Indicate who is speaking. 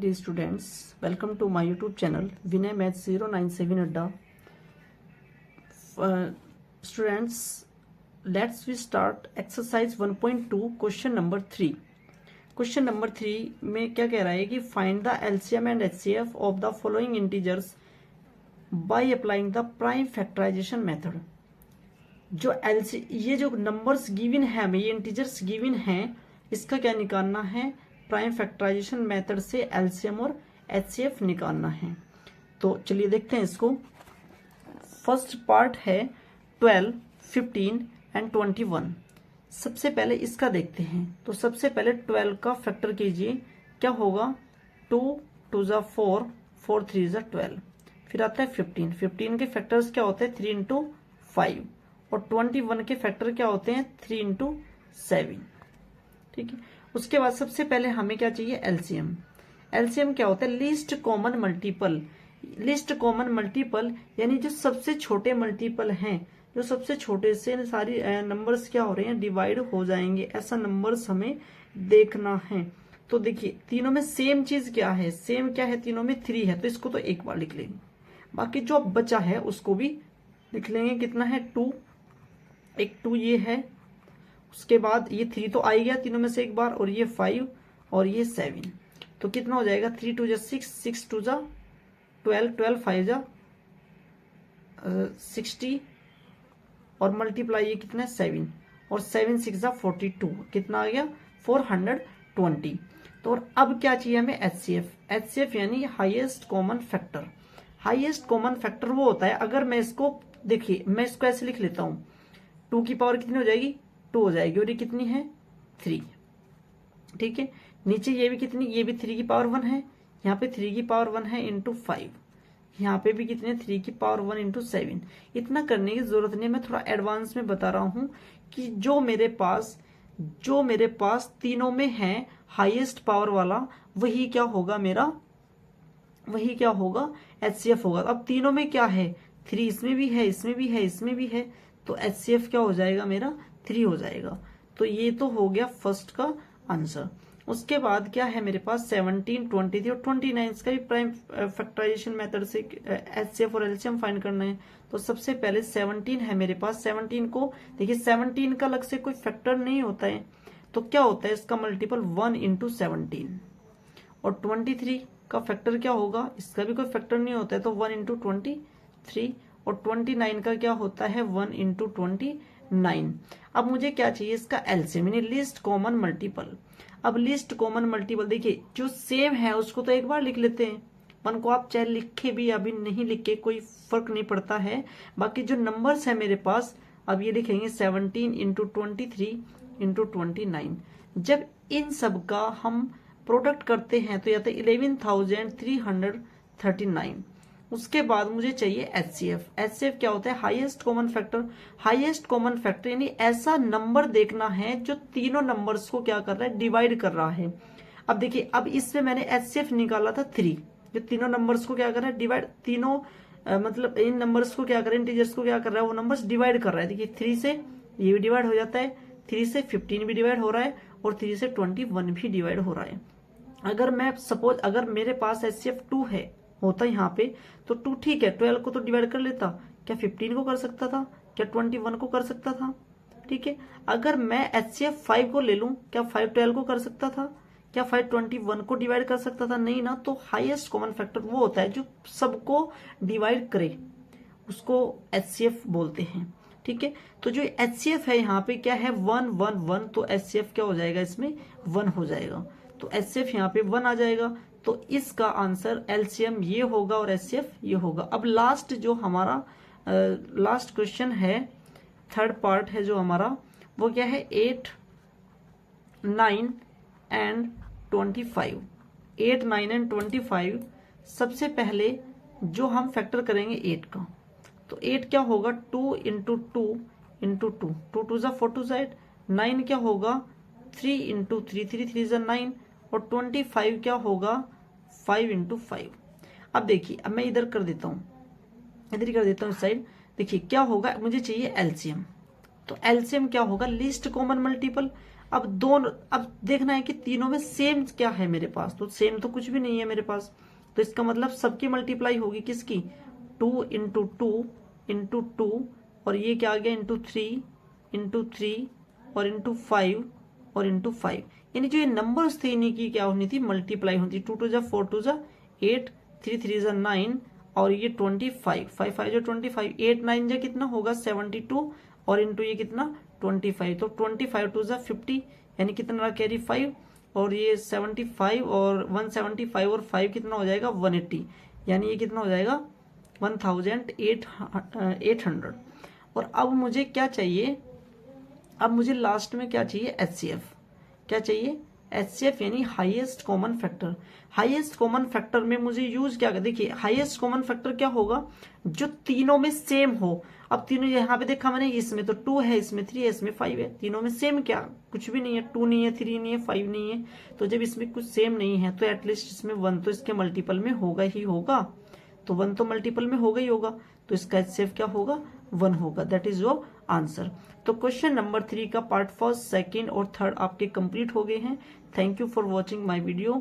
Speaker 1: dear students, welcome to my YouTube channel Vinay Maths 097 Adda. Students, let's we start exercise 1.2 question number 3. Question number 3 में क्या कह रहा है कि find the LCM and HCF of the following integers by applying the prime factorisation method. जो ये जो numbers given है हमें, ये इंटीजर्स गिवन हैं, इसका क्या निकालना है, प्राइम फैक्टराइजेशन मेथड से एलसीएम और एचसीएफ निकालना है. तो चलिए देखते हैं इसको. फर्स्ट पार्ट है 12, 15 एंड 21. सबसे पहले इसका देखते हैं. तो सबसे पहले 12 का फैक्टर कीजिए. क्या होगा, 2 2 ज़ा 4, 4 3 ज़ा 12. फिर आता है 15. 15 के फैक्टर्स क्या होते हैं, 3 इंटू 5. और 21 के फैक्टर क्या होते हैं, 3 इंटू 7. ठीक है. उसके बाद सबसे पहले हमें क्या चाहिए, एलसीएम. एलसीएम क्या होता है, least common multiple. Least common multiple यानी जो सबसे छोटे मल्टीपल हैं, जो सबसे छोटे से सारी नंबर्स क्या हो रहे हैं, डिवाइड हो जाएंगे, ऐसा नंबर्स हमें देखना है. तो देखिए तीनों में सेम चीज क्या है, सेम क्या है, तीनों में 3 है, तो इसको तो एक बार लिख लेंगे. बाकी जो अब बचा है उसको भी लिख लेंगे. कितना है, 2, एक 2 ये है. उसके बाद ये 3 तो आ ही गया तीनों में से एक बार, और ये 5 और ये 7. तो कितना हो जाएगा, 3 2 जा 6, 6 2 जा 12, 12 5 जा 60, और मल्टीप्लाई ये कितना है 7, और 7 6 जा 42. कितना आ गया, 420. तो और अब क्या चाहिए हमें, एचसीएफ. एचसीएफ यानी highest common factor. Highest common factor वो होता है, अगर मैं इसको देखिए, मैं इसको ऐसे लिख लेता हूं, 2 की पावर कितनी हो जाएगी, 2 हो जाएगी, और ये कितनी है, 3. ठीक है. नीचे ये भी कितनी, ये भी 3 की पावर 1 है. यहाँ पे 3 की पावर 1 है इंटू 5. यहाँ पे भी कितने, 3 की पावर 1 इंटू 7. इतना करने की जरूरत नहीं, मैं थोड़ा एडवांस में बता रहा हूं कि जो मेरे पास तीनों में है हाईएस्ट पावर वाला, वही क्या होगा मेरा, वही क्या होगा, एचसीएफ होगा. अब तीनों में क्या है, 3 इसमें भी है, इसमें भी है, इसमें भी है, तो एचसीएफ क्या हो जाएगा मेरा, 3 हो जाएगा. तो ये तो हो गया फर्स्ट का आंसर. उसके बाद क्या है मेरे पास, 17, 23 और 29 का भी प्राइम फैक्टराइजेशन मेथड से एचसीएफ और एलसीएम फाइंड करना है. तो सबसे पहले 17 है मेरे पास. 17 को देखिए, 17 का अलग से कोई फैक्टर नहीं होता है, तो क्या होता है इसका मल्टीपल 1 इंटू 17. और 23 का फैक्टर क्या होगा, इसका भी कोई फैक्टर नहीं होता है, तो 1 इंटू 23. और 29 का क्या होता है, 1 इंटू 29. अब मुझे क्या चाहिए, इसका एलसीएम यानी लीस्ट कॉमन मल्टीपल. अब लीस्ट कॉमन मल्टीपल देखिए, जो सेम है उसको तो एक बार लिख लेते हैं. 1 को आप चाहे लिखे भी, अभी नहीं लिखे कोई फर्क नहीं पड़ता है. बाकी जो नंबर्स है मेरे पास, अब ये लिखेंगे 17 इंटू 23 इंटू 29. जब इन सब का हम प्रोडक्ट करते हैं तो यह 11,339. उसके बाद मुझे चाहिए एचसीएफ. एचसीएफ क्या होता है, highest common factor. Highest common factor यानी ऐसा नंबर देखना है जो तीनों नंबर्स को क्या कर रहा है, डिवाइड कर रहा है. अब देखिए, अब इसमें मैंने एचसीएफ निकाला था 3, जो तीनों नंबर्स को क्या कर रहा है, डिवाइड. तीनों मतलब इन नंबर्स को क्या कर रहे हैं, इंटीजर्स को क्या कर रहा है, वो नंबर्स डिवाइड कर रहा है. देखिए 3 से ये भी डिवाइड हो जाता है, 3 से 15 भी डिवाइड हो रहा है, और 3 से 21 भी डिवाइड हो रहा है. अगर मैं सपोज, अगर मेरे पास एचसीएफ 2 है होता यहाँ पे, तो 2 ठीक है, 12 को तो डिवाइड कर लेता, क्या 15 को कर सकता था, क्या 21 को कर सकता था. ठीक है. अगर मैं एचसीएफ 5 को ले लूं, क्या 5 12 को कर सकता था, क्या 5 21 को डिवाइड कर सकता था, नहीं ना. तो हाईएस्ट कॉमन फैक्टर वो होता है जो सबको डिवाइड करे, उसको एचसीएफ बोलते हैं. ठीक है. तो जो एचसीएफ है यहाँ पे क्या है, 1 1 1, तो एचसीएफ क्या हो जाएगा, इसमें 1 हो जाएगा. तो एचसीएफ यहाँ पे 1 आ जाएगा. तो इसका आंसर एलसीएम ये होगा और एचसीएफ ये होगा. अब लास्ट जो हमारा लास्ट क्वेश्चन है, थर्ड पार्ट है जो हमारा, वो क्या है, 8 9 एंड 25. 8 9 एंड 25. सबसे पहले जो हम फैक्टर करेंगे 8 का, तो 8 क्या होगा, 2 इंटू 2 इंटू 2, 2 2 जा 4 2 जा 8. 9 क्या होगा, 3 इंटू 3 3 3 जा 9. और 25 क्या होगा, 5 इंटू 5. अब देखिए, अब मैं इधर कर देता हूं, इधर ही कर देता हूं इस साइड. देखिए क्या होगा, मुझे चाहिए एलसीएम. तो एलसीएम क्या होगा, लीस्ट कॉमन मल्टीपल. अब दोनों, अब देखना है कि तीनों में सेम क्या है मेरे पास, तो सेम तो कुछ भी नहीं है मेरे पास, तो इसका मतलब सबकी मल्टीप्लाई होगी किसकी, 2 इंटू टू और ये क्या आ गया इंटू थ्री और इंटू 5 और इंटू 5, यानी जो ये नंबर्स थे इन्हीं की क्या होनी थी, मल्टीप्लाई होती। 2 2 जा 4 2 जा 8, 3 3 जा 9 और ये 25, 5 5 जो 25, 8 9 जा कितना होगा 72 और इंटू ये कितना 25, तो 25 2 जा 50, यानी कितना कैरी 5 और ये 75 और 175 और 5 कितना हो जाएगा 180, यानी ये कितना हो जाएगा 1800। और अब मुझे क्या चाहिए, अब मुझे लास्ट में क्या चाहिए, HCF। क्या चाहिए, HCF यानी highest common factor. Highest common factor में मुझे यूज क्या, देखिए हाईएस्ट कॉमन फैक्टर क्या होगा, जो तीनों में सेम हो। अब तीनों यहाँ पे देखा मैंने, इसमें तो 2 है, इसमें 3 है, इसमें 5 है, तीनों में सेम क्या, कुछ भी नहीं है, 2 नहीं है, 3 नहीं है, 5 नहीं है। तो जब इसमें कुछ सेम नहीं है तो एटलीस्ट इसमें 1 तो इसके मल्टीपल में होगा ही होगा, तो 1 तो मल्टीपल में होगा ही होगा, तो इसका HCF क्या होगा 1 होगा। That is your answer. तो क्वेश्चन नंबर 3 का पार्ट फर्स्ट, सेकंड और थर्ड आपके कंप्लीट हो गए हैं। Thank you for watching my video.